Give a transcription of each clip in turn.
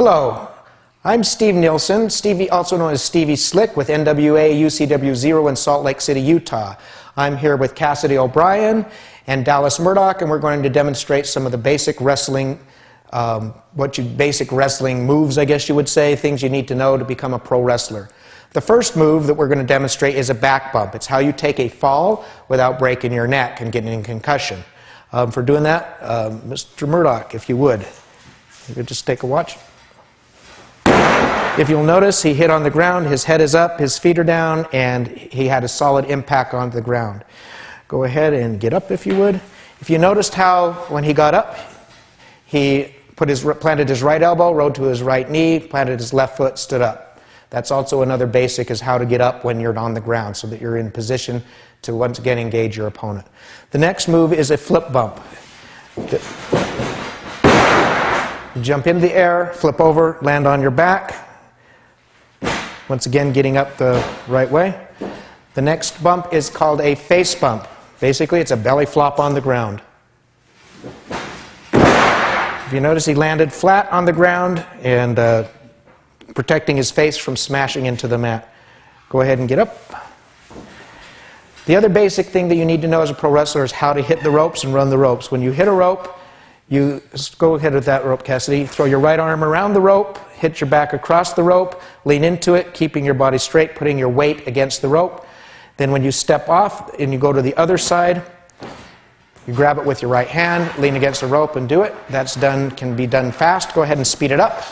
Hello, I'm Steve Nielsen, also known as Stevie Slick with NWA UCW 0 in Salt Lake City, Utah. I'm here with Cassidy O'Brien and Dallas Murdoch, and we're going to demonstrate some of the basic wrestling, basic wrestling moves, I guess you would say, things you need to know to become a pro wrestler. The first move that we're going to demonstrate is a back bump. It's how you take a fall without breaking your neck and getting a concussion. For doing that, Mr. Murdoch, if you would just take a watch. If you'll notice, he hit on the ground, his head is up, his feet are down, and he had a solid impact onto the ground. Go ahead and get up if you would. If you noticed how, when he got up, he planted his right elbow, rode to his right knee, planted his left foot, stood up. That's also another basic, is how to get up when you're on the ground so that you're in position to once again engage your opponent. The next move is a flip bump. You jump into the air, flip over, land on your back. Once again, getting up the right way. The next bump is called a face bump. Basically, it's a belly flop on the ground. If you notice, he landed flat on the ground and protecting his face from smashing into the mat. Go ahead and get up. The other basic thing that you need to know as a pro wrestler is how to hit the ropes and run the ropes. When you hit a rope, you go ahead with that rope, Cassidy. Throw your right arm around the rope, hit your back across the rope, lean into it, keeping your body straight, putting your weight against the rope. Then when you step off and you go to the other side, you grab it with your right hand, lean against the rope and do it. That's done, can be done fast. Go ahead and speed it up.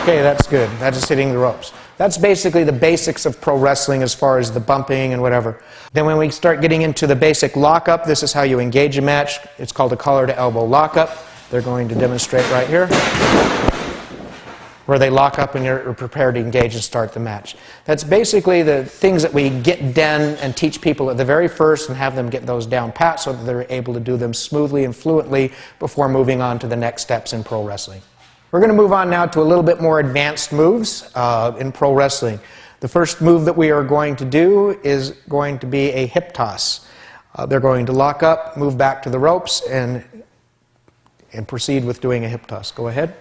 Okay, that's good. That's just hitting the ropes. That's basically the basics of pro wrestling as far as the bumping and whatever. Then when we start getting into the basic lockup, this is how you engage a match. It's called a collar to elbow lockup. They're going to demonstrate right here, where they lock up and you're prepared to engage and start the match. That's basically the things that we get done and teach people at the very first and have them get those down pat so that they're able to do them smoothly and fluently before moving on to the next steps in pro wrestling. We're going to move on now to a little bit more advanced moves in pro wrestling. The first move that we are going to do is going to be a hip toss. They're going to lock up, move back to the ropes, and proceed with doing a hip toss. Go ahead.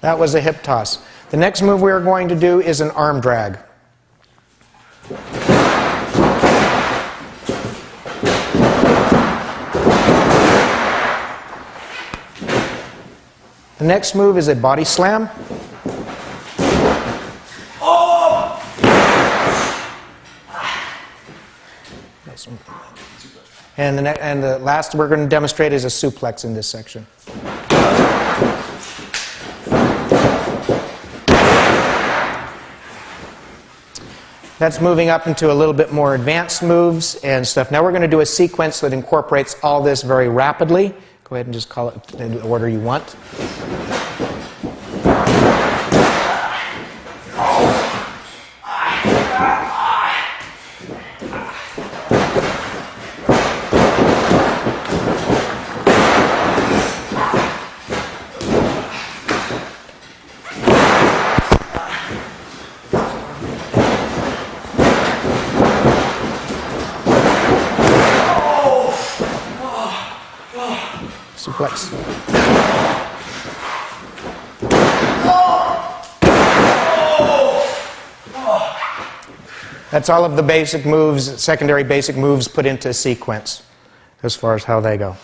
That was a hip toss. The next move we are going to do is an arm drag. The next move is a body slam. Oh! And the last we're going to demonstrate is a suplex in this section. That's moving up into a little bit more advanced moves and stuff. Now we're going to do a sequence that incorporates all this very rapidly. Go ahead and just call it in the order you want. Suplex. That's all of the basic moves, secondary basic moves put into a sequence as far as how they go.